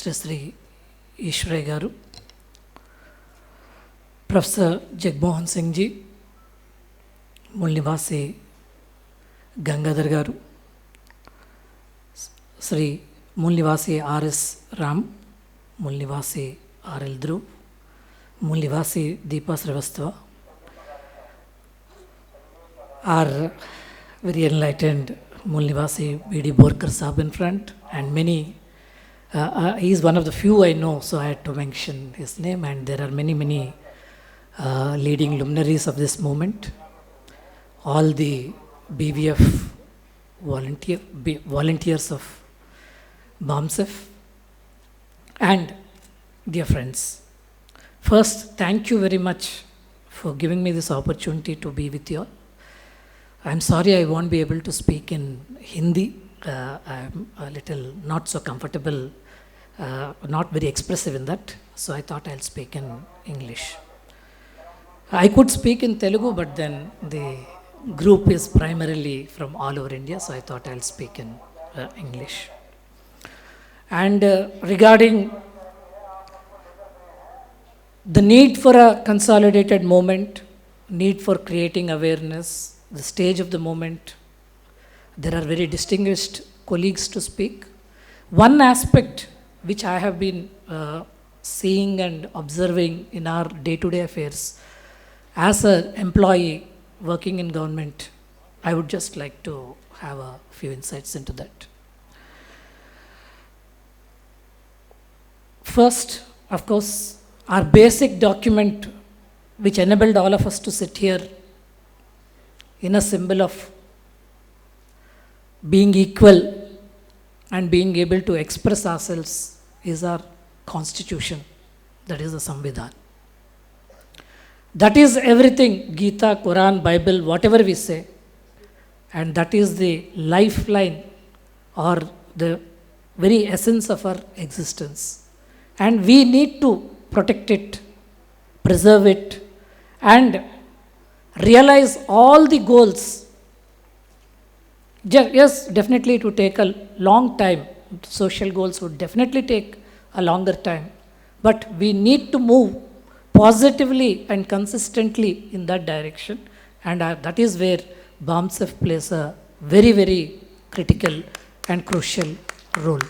Sri Ishwari Garu, Professor Jagmohan Singh Ji, Mulnivasi Gangadhar Garu, Sri Mulnivasi R.S. Ram, Mulnivasi R.L. Dhruv, Mulnivasi Deepa Srivastava, our very enlightened Mulnivasi B.D. Borkar Sahib in front, and many. He is one of the few I know, so I had to mention his name. And there are many leading luminaries of this movement. All the BVF volunteers of BAMSEF, and dear friends. First, thank you very much for giving me this opportunity to be with you all. I'm sorry I won't be able to speak in Hindi. I'm a little not so comfortable, not very expressive in that, so I thought I'll speak in English. I could speak in Telugu, but then the group is primarily from all over India, so I thought I'll speak in English. And regarding the need for a consolidated movement, need for creating awareness, the stage of the moment, there are very distinguished colleagues to speak. One aspect which I have been seeing and observing in our day-to-day affairs as an employee working in government, I would just like to have a few insights into that. First, of course, our basic document which enabled all of us to sit here in a symbol of being equal and being able to express ourselves is our constitution, that is the Samvidhan. That is everything, Gita, Quran, Bible, whatever we say, and that is the lifeline or the very essence of our existence. And we need to protect it, preserve it, and realize all the goals. Yes, definitely it would take a long time. Social goals would definitely take a longer time. But we need to move positively and consistently in that direction. And that is where BAMSEF plays a very critical and crucial role.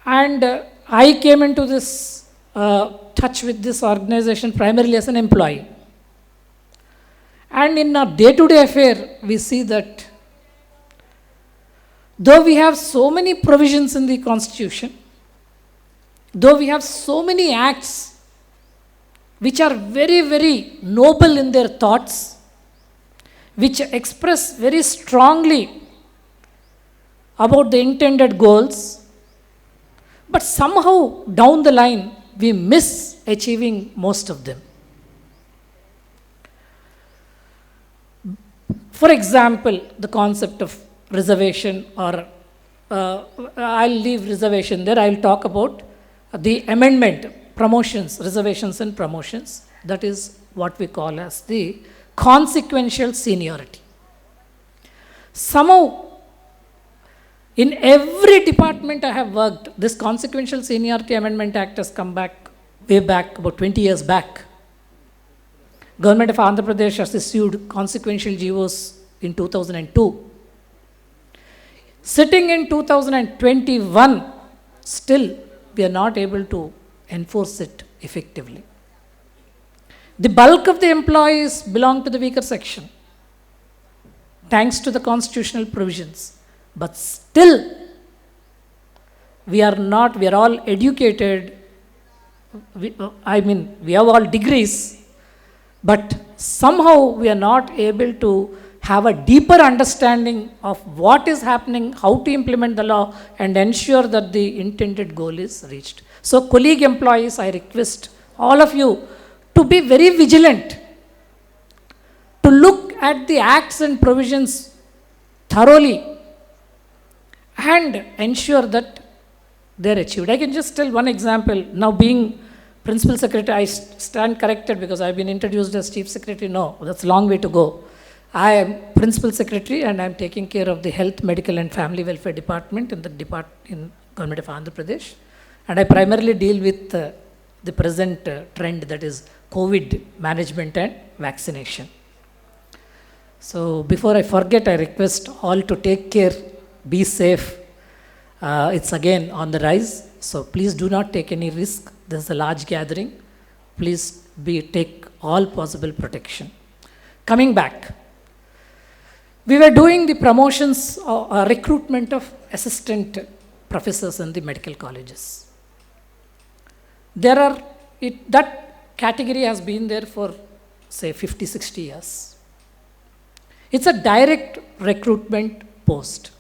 And I came into this touch with this organization primarily as an employee. And in our day-to-day affair, we see that though we have so many provisions in the Constitution, though we have so many acts which are very noble in their thoughts, which express very strongly about the intended goals, but somehow down the line, we miss achieving most of them. For example, the concept of reservation, or I'll leave reservation there. I'll talk about the amendment, promotions, reservations and promotions. That is what we call as the consequential seniority. Somehow, in every department I have worked, this consequential seniority amendment act has come back way back, about 20 years back. Government of Andhra Pradesh has issued consequential GOs in 2002. Sitting in 2021, still we are not able to enforce it effectively. The bulk of the employees belong to the weaker section, thanks to the constitutional provisions. But still, we are all educated, we have all degrees, but somehow we are not able to have a deeper understanding of what is happening, how to implement the law, and ensure that the intended goal is reached. So, colleague employees, I request all of you to be very vigilant, to look at the acts and provisions thoroughly and ensure that they are achieved. I can just tell one example. Now, being Principal Secretary, I stand corrected because I have been introduced as Chief Secretary. No, that's a long way to go. I am Principal Secretary and I am taking care of the Health, Medical and Family Welfare Department in Government of Andhra Pradesh, and I primarily deal with the present trend, that is COVID management and vaccination. So before I forget, I request all to take care, be safe. It's again on the rise, so please do not take any risk. This is a large gathering. Please take all possible protection. Coming back, we were doing the promotions, recruitment of assistant professors in the medical colleges. That category has been there for, say, 50, 60 years. It's a direct recruitment post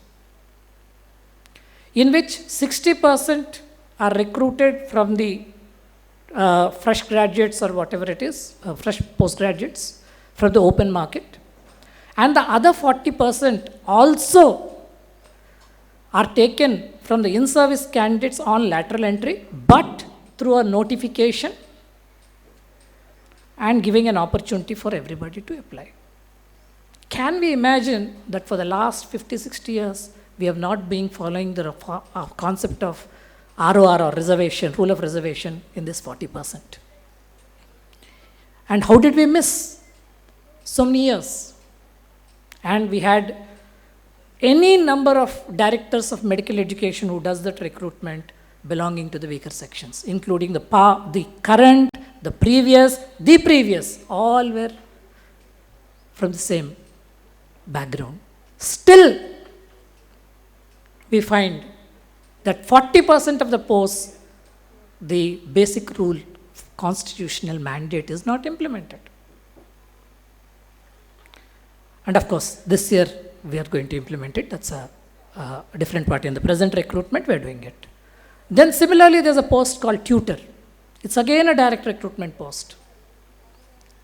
in which 60% are recruited from the fresh graduates or whatever it is, fresh postgraduates from the open market. And the other 40% also are taken from the in-service candidates on lateral entry, but through a notification and giving an opportunity for everybody to apply. Can we imagine that for the last 50, 60 years, we have not been following the concept of ROR or reservation, rule of reservation in this 40%? And how did we miss so many years? And we had any number of directors of medical education who does that recruitment belonging to the weaker sections, including the current, the previous, all were from the same background. Still, we find that 40% of the posts, the basic rule, constitutional mandate is not implemented. And of course, this year we are going to implement it. That's a different part. In the present recruitment, we are doing it. Then similarly, there's a post called tutor. It's again a direct recruitment post.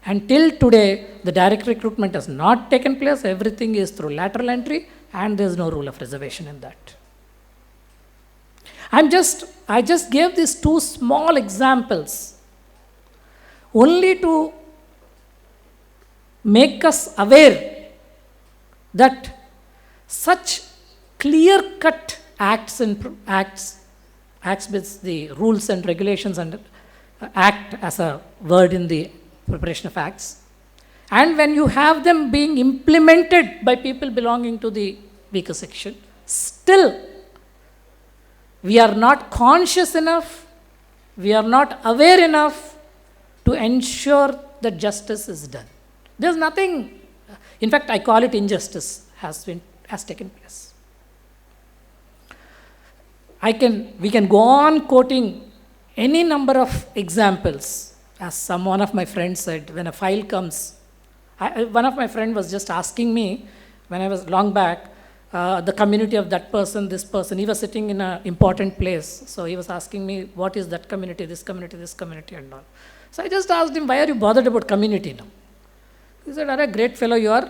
Until today, the direct recruitment has not taken place. Everything is through lateral entry, and there's no rule of reservation in that. I just gave these two small examples only to make us aware that such clear-cut acts with the rules and regulations, and act as a word in the preparation of acts, and when you have them being implemented by people belonging to the weaker section, still we are not conscious enough, we are not aware enough to ensure that justice is done. There's nothing, in fact, I call it injustice has taken place. We can go on quoting any number of examples. As one of my friends said, when a file comes, one of my friends was just asking me, when I was long back, the community of that person, this person, he was sitting in an important place. So he was asking me, what is that community, this community and all. So I just asked him, why are you bothered about community now? He said, "Are a great fellow you are.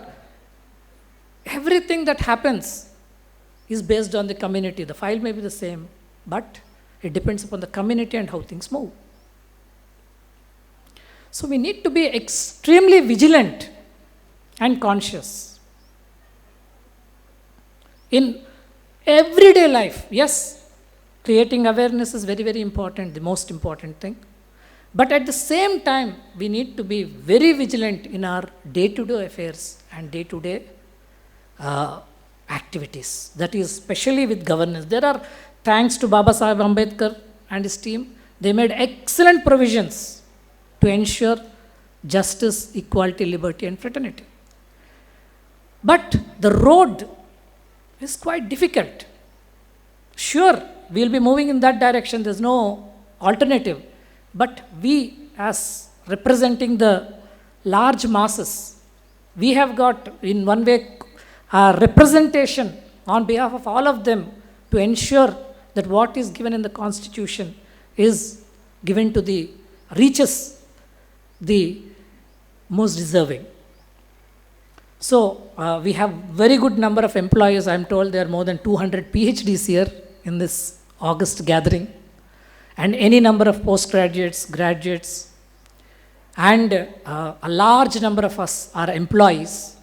Everything that happens is based on the community. The file may be the same, but it depends upon the community and how things move." So we need to be extremely vigilant and conscious. In everyday life, yes, creating awareness is very, very important, the most important thing. But at the same time, we need to be very vigilant in our day-to-day affairs and day-to-day activities. That is, especially with governance. Thanks to Baba Sahib Ambedkar and his team, they made excellent provisions to ensure justice, equality, liberty, and fraternity. But the road is quite difficult. Sure, we'll be moving in that direction, there's no alternative. But we, as representing the large masses, we have got, in one way, a representation on behalf of all of them to ensure that what is given in the Constitution is given to reaches the most deserving. So we have very good number of employees. I'm told there are more than 200 PhDs here in this August gathering, and any number of postgraduates, graduates, and a large number of us are employees.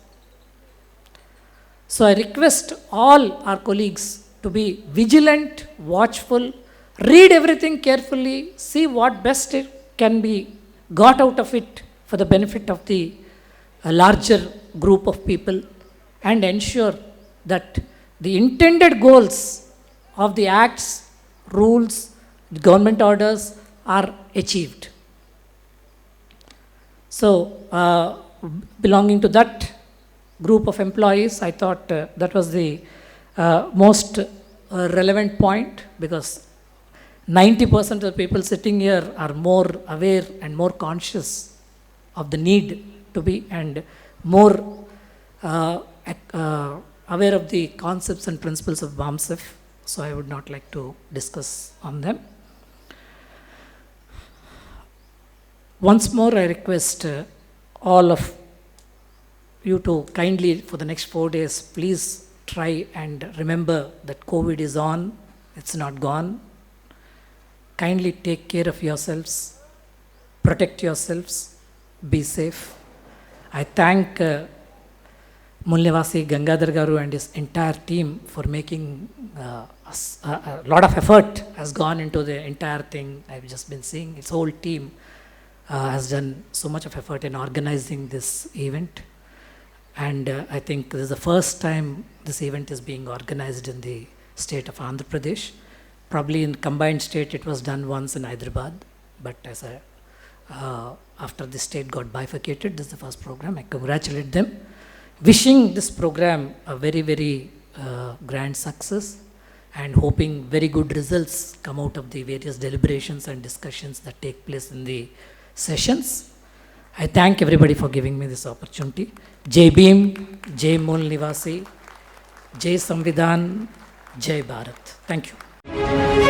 So I request all our colleagues to be vigilant, watchful, read everything carefully, see what best it can be got out of it for the benefit of the larger group of people, and ensure that the intended goals of the acts, rules, the government orders are achieved. So, belonging to that group of employees, I thought that was the most relevant point, because 90% of the people sitting here are more aware and more conscious of the need to be, and more aware of the concepts and principles of BAMSEF. So I would not like to discuss on them. Once more, I request all of you to kindly, for the next 4 days, please try and remember that COVID is on, it's not gone. Kindly take care of yourselves, protect yourselves, be safe. I thank Mulnivasi Gangadhar Garu and his entire team for making a lot of effort has gone into the entire thing. I've just been seeing its whole team has done so much of effort in organizing this event. And I think this is the first time this event is being organized in the state of Andhra Pradesh. Probably in combined state it was done once in Hyderabad, but as a, after the state got bifurcated, this is the first program. I congratulate them, wishing this program a very, very grand success, and hoping very good results come out of the various deliberations and discussions that take place in the sessions. I thank everybody for giving me this opportunity. Jai Bhim, Jai Mool Nivasi, Jai Samvidhan, Jai Bharat. Thank you.